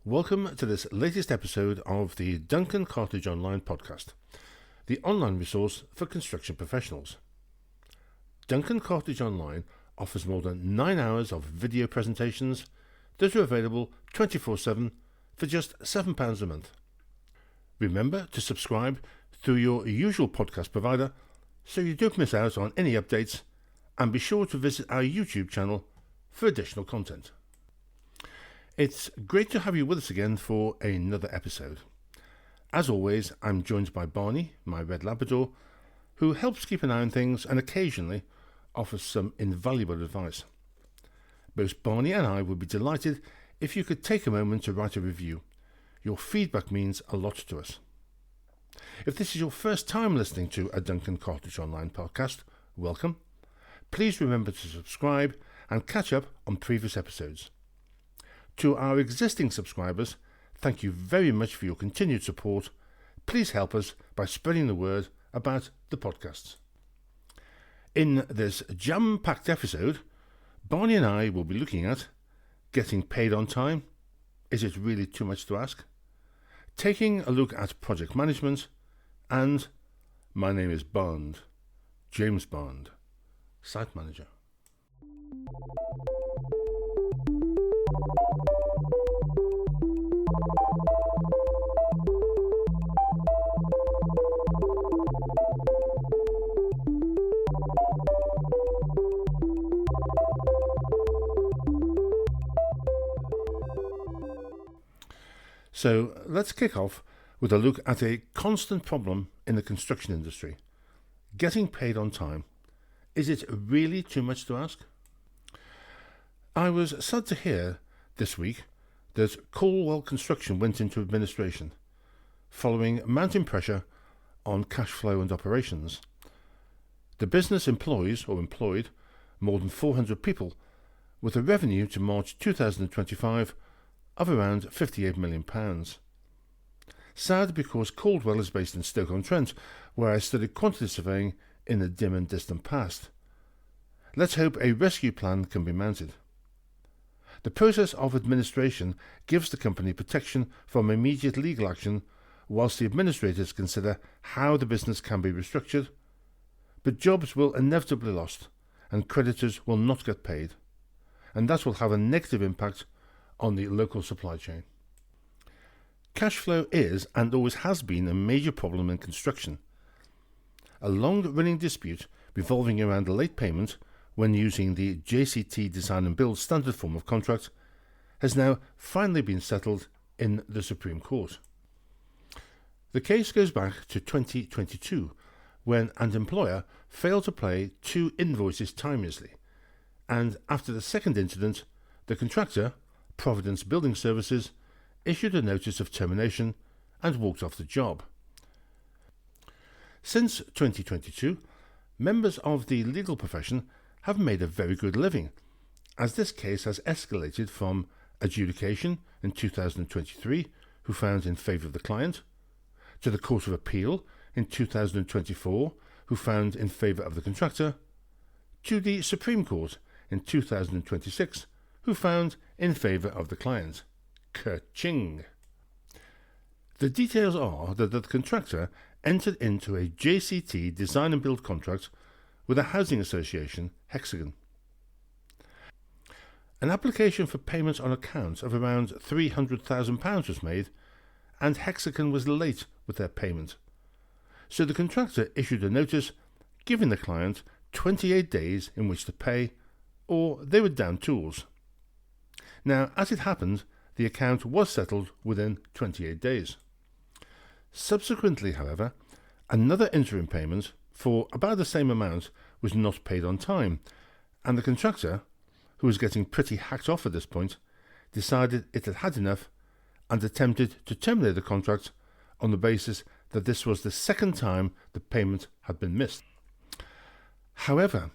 Welcome to this latest episode of the Duncan Cartledge Online podcast, the online resource for construction professionals. Duncan Cartledge Online offers more than 9 hours of video presentations that are available 24/7 for just £7 a month. Remember to subscribe through your usual podcast provider so you don't miss out on any updates, and be sure to visit our YouTube channel for additional content. It's great to have you with us again for another episode. As always, I'm joined by Barney, my red Labrador, who helps keep an eye on things and occasionally offers some invaluable advice. Both Barney and I would be delighted if you could take a moment to write a review. Your feedback means a lot to us. If this is your first time listening to a Duncan Cartledge Online podcast, welcome. Please remember to subscribe and catch up on previous episodes. To our existing subscribers, thank you very much for your continued support. Please help us by spreading the word about the podcasts. In this jam-packed episode, Barney and I will be looking at getting paid on time. Is it really too much to ask? Taking a look at project management, and my name is Bond, James Bond, site manager. So let's kick off with a look at a constant problem in the construction industry. Getting paid on time. Is it really too much to ask? I was sad to hear this week that Colwell Construction went into administration following mounting pressure on cash flow and operations. The business employed more than 400 people with a revenue to March 2025 of around £58 million. Sad because Caldwell is based in Stoke-on-Trent, where I studied quantity surveying in the dim and distant past. Let's hope a rescue plan can be mounted. The process of administration gives the company protection from immediate legal action whilst the administrators consider how the business can be restructured, but jobs will inevitably be lost and creditors will not get paid, and that will have a negative impact on the local supply chain. Cash flow is and always has been a major problem in construction. A long-running dispute revolving around a late payment when using the JCT design and build standard form of contract has now finally been settled in the Supreme Court. The case goes back to 2022 when an employer failed to pay 2 invoices timeously, and after the second incident, the contractor, Providence Building Services, issued a notice of termination and walked off the job. Since 2022, members of the legal profession have made a very good living, as this case has escalated from adjudication in 2023, who found in favour of the client, to the Court of Appeal in 2024, who found in favour of the contractor, to the Supreme Court in 2026, who found in favour of the client. Ka-ching! The details are that the contractor entered into a JCT design and build contract with a housing association, Hexagon. An application for payment on account of around £300,000 was made, and Hexagon was late with their payment. So the contractor issued a notice giving the client 28 days in which to pay, or they were down tools. Now, as it happened, the account was settled within 28 days. Subsequently, however, another interim payment for about the same amount was not paid on time, and the contractor, who was getting pretty hacked off at this point, decided it had had enough and attempted to terminate the contract on the basis that this was the second time the payment had been missed. However,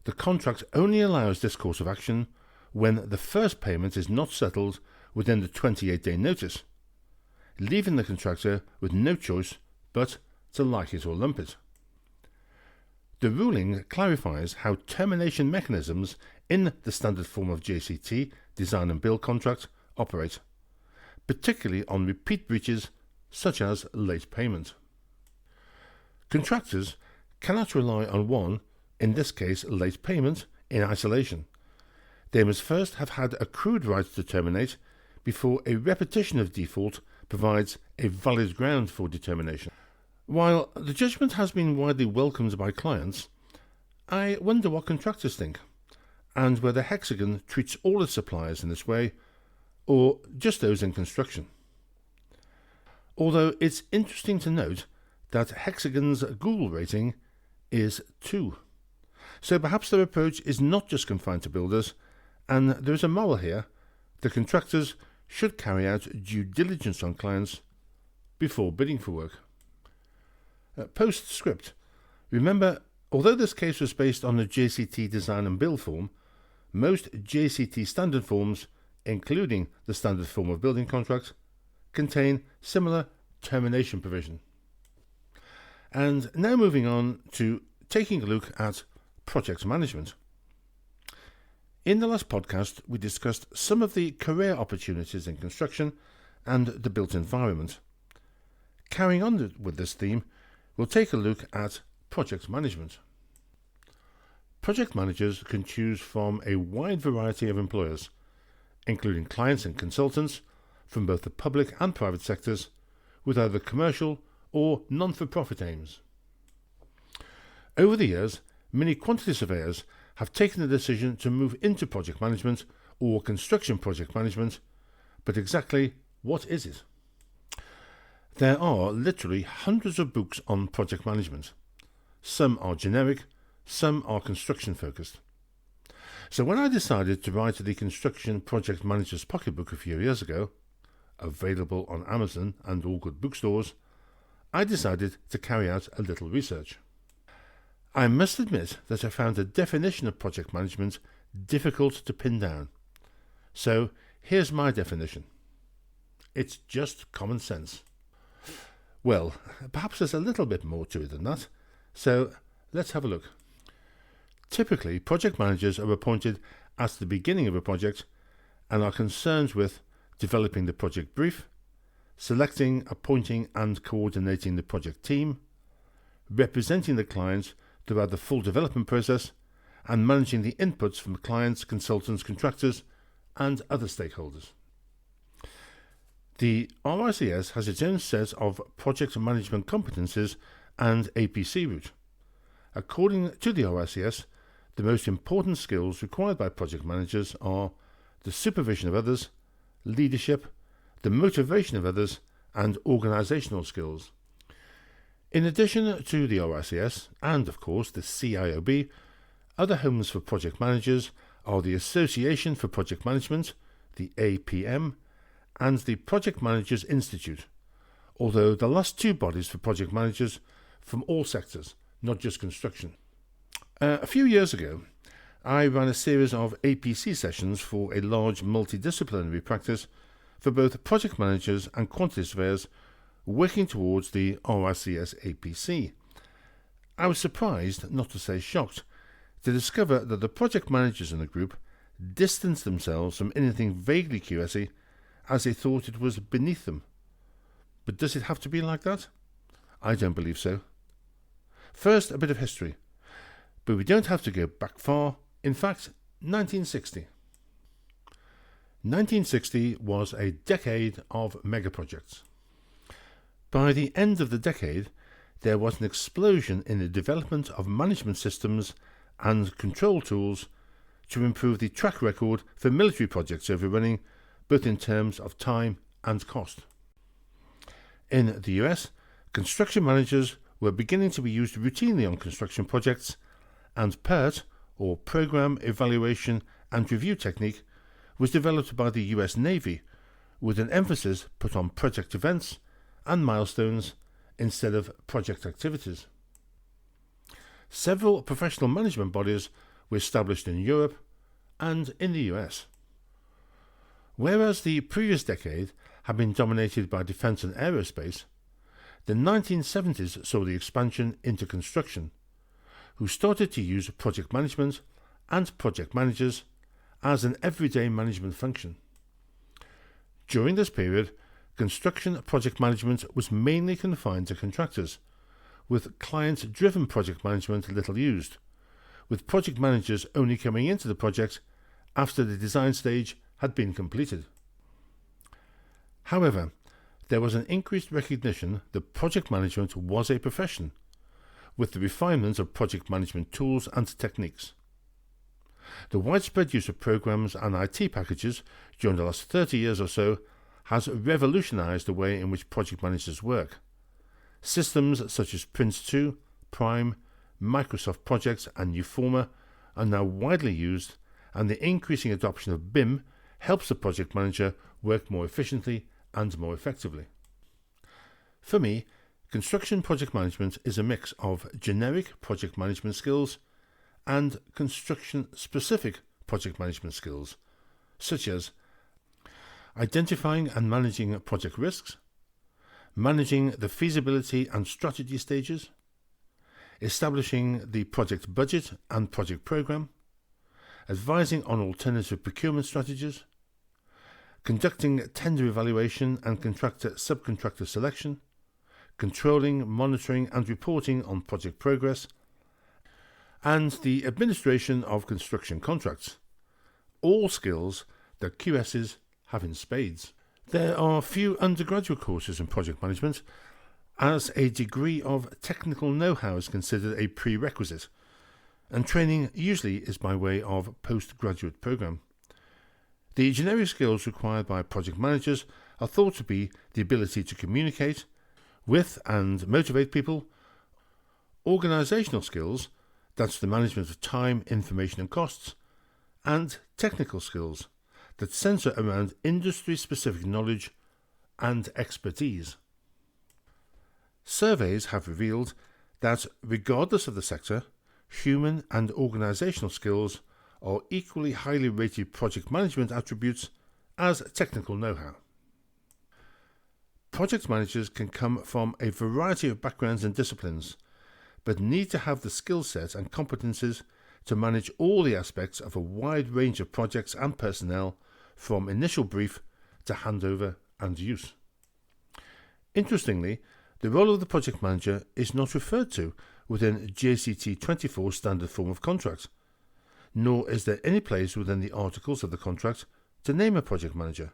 the contract only allows this course of action when the first payment is not settled within the 28-day notice, leaving the contractor with no choice but to like it or lump it. The ruling clarifies how termination mechanisms in the standard form of JCT, design and build contract, operate, particularly on repeat breaches such as late payment. Contractors cannot rely on one, in this case late payment, in isolation. They must first have had accrued rights to terminate before a repetition of default provides a valid ground for determination. While the judgment has been widely welcomed by clients, I wonder what contractors think, and whether Hexagon treats all its suppliers in this way, or just those in construction. Although it's interesting to note that Hexagon's Google rating is 2. So perhaps their approach is not just confined to builders, and there is a moral here: the contractors should carry out due diligence on clients before bidding for work. Postscript. Remember, although this case was based on the JCT design and build form, most JCT standard forms, including the standard form of building contracts, contain similar termination provision. And now moving on to taking a look at project management. In the last podcast, we discussed some of the career opportunities in construction and the built environment. Carrying on with this theme, we'll take a look at project management. Project managers can choose from a wide variety of employers, including clients and consultants from both the public and private sectors, with either commercial or non-for-profit aims. Over the years, many quantity surveyors have taken the decision to move into project management or construction project management, but exactly what is it? There are literally hundreds of books on project management. Some are generic, some are construction focused. So when I decided to write the Construction Project Manager's Pocketbook a few years ago, available on Amazon and all good bookstores, I decided to carry out a little research. I must admit that I found the definition of project management difficult to pin down. So here's my definition. It's just common sense. Well, perhaps there's a little bit more to it than that, so let's have a look. Typically, project managers are appointed at the beginning of a project and are concerned with developing the project brief, selecting, appointing and coordinating the project team, representing the client throughout the full development process, and managing the inputs from clients, consultants, contractors and other stakeholders. The RICS has its own set of project management competencies and APC route. According to the RICS, the most important skills required by project managers are the supervision of others, leadership, the motivation of others, and organisational skills. In addition to the RICS, and of course the CIOB, other homes for project managers are the Association for Project Management, the APM, and the Project Managers Institute, although the last two bodies for project managers from all sectors, not just construction. A few years ago, I ran a series of APC sessions for a large multidisciplinary practice for both project managers and quantity surveyors working towards the RICS APC. I was surprised, not to say shocked, to discover that the project managers in the group distanced themselves from anything vaguely QSy, as they thought it was beneath them. But does it have to be like that? I don't believe so. First, a bit of history. But we don't have to go back far. In fact, 1960. 1960 was a decade of megaprojects. By the end of the decade, there was an explosion in the development of management systems and control tools to improve the track record for military projects overrunning, both in terms of time and cost. In the US, construction managers were beginning to be used routinely on construction projects, and PERT, or Program Evaluation and Review Technique, was developed by the US Navy, with an emphasis put on project events and milestones instead of project activities. Several professional management bodies were established in Europe and in the US. Whereas the previous decade had been dominated by defence and aerospace, the 1970s saw the expansion into construction, who started to use project management and project managers as an everyday management function. During this period, construction project management was mainly confined to contractors, with client-driven project management little used, with project managers only coming into the project after the design stage had been completed. However, there was an increased recognition that project management was a profession, with the refinement of project management tools and techniques. The widespread use of programs and IT packages during the last 30 years or so has revolutionized the way in which project managers work. Systems such as Prince2, Prime, Microsoft Projects and Uforma are now widely used, and the increasing adoption of BIM helps the project manager work more efficiently and more effectively. For me, construction project management is a mix of generic project management skills and construction-specific project management skills, such as identifying and managing project risks, managing the feasibility and strategy stages, establishing the project budget and project program, advising on alternative procurement strategies, conducting tender evaluation and subcontractor selection, controlling, monitoring and reporting on project progress, and the administration of construction contracts, all skills that QSs have in spades. There are few undergraduate courses in project management, as a degree of technical know-how is considered a prerequisite, and training usually is by way of postgraduate program. The generic skills required by project managers are thought to be the ability to communicate with and motivate people, organisational skills, that's the management of time, information and costs, and technical skills that centre around industry-specific knowledge and expertise. Surveys have revealed that, regardless of the sector, human and organisational skills are equally highly rated project management attributes as technical know-how. Project managers can come from a variety of backgrounds and disciplines, but need to have the skill set and competences to manage all the aspects of a wide range of projects and personnel, from initial brief to handover and use. Interestingly, the role of the project manager is not referred to within JCT 24 standard form of contract, nor is there any place within the articles of the contract to name a project manager.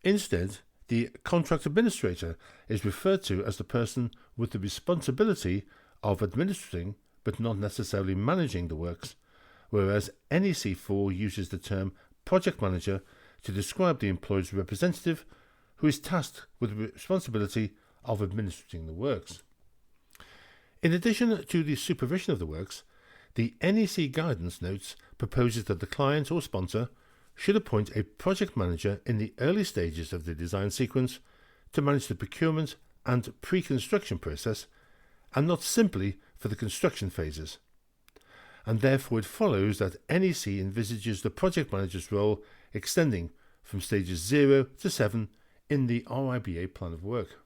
Instead, the contract administrator is referred to as the person with the responsibility of administering but not necessarily managing the works, whereas NEC 4 uses the term project manager to describe the employer's representative who is tasked with the responsibility of administering the works. In addition to the supervision of the works, the NEC guidance notes proposes that the client or sponsor should appoint a project manager in the early stages of the design sequence to manage the procurement and pre-construction process, and not simply for the construction phases. And therefore it follows that NEC envisages the project manager's role extending from stages 0 to 7 in the RIBA plan of work.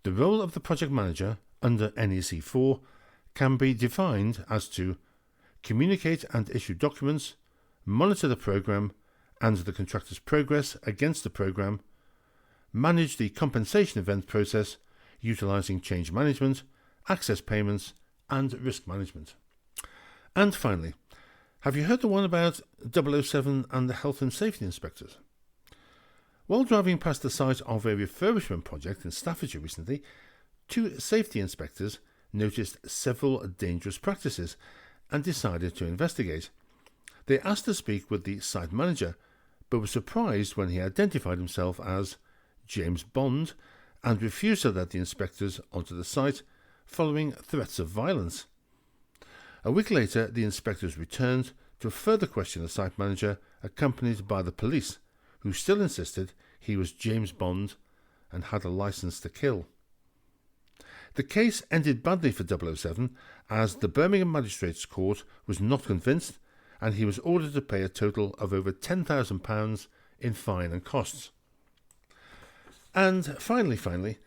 The role of the project manager under NEC 4 can be defined as to communicate and issue documents, monitor the programme and the contractor's progress against the programme, manage the compensation event process utilising change management, access payments and risk management. And finally, have you heard the one about 007 and the health and safety inspectors? While driving past the site of a refurbishment project in Staffordshire recently, two safety inspectors noticed several dangerous practices and decided to investigate. They asked to speak with the site manager, but were surprised when he identified himself as James Bond and refused to let the inspectors onto the site following threats of violence. A week later, the inspectors returned to further question the site manager, accompanied by the police, who still insisted he was James Bond and had a license to kill. The case ended badly for 007, as the Birmingham Magistrates Court was not convinced, and he was ordered to pay a total of over £10,000 in fine and costs. And finally,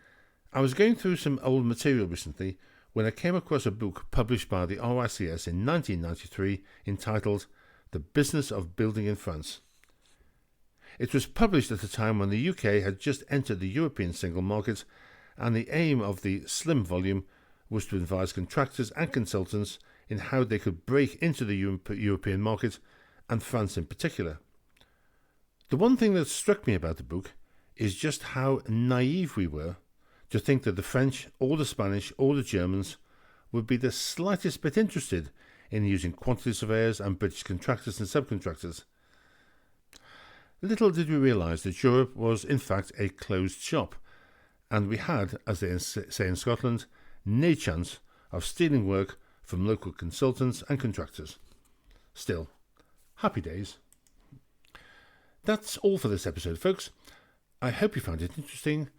I was going through some old material recently when I came across a book published by the RICS in 1993 entitled The Business of Building in France. It was published at a time when the UK had just entered the European single market, and the aim of the slim volume was to advise contractors and consultants in how they could break into the European market, and France in particular. The one thing that struck me about the book is just how naive we were to think that the French or the Spanish or the Germans would be the slightest bit interested in using quantity surveyors and British contractors and subcontractors. Little did we realise that Europe was in fact a closed shop, and we had, as they say in Scotland, no chance of stealing work from local consultants and contractors. Still, happy days. That's all for this episode, folks. I hope you found it interesting.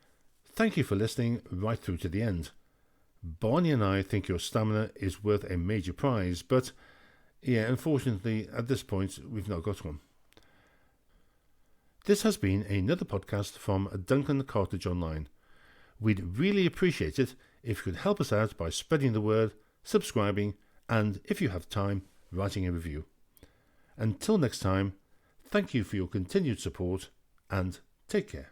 Thank you for listening right through to the end. Barney and I think your stamina is worth a major prize, but unfortunately at this point we've not got one. This has been another podcast from Duncan Cartledge Online. We'd really appreciate it if you could help us out by spreading the word, subscribing, and if you have time, writing a review. Until next time, thank you for your continued support and take care.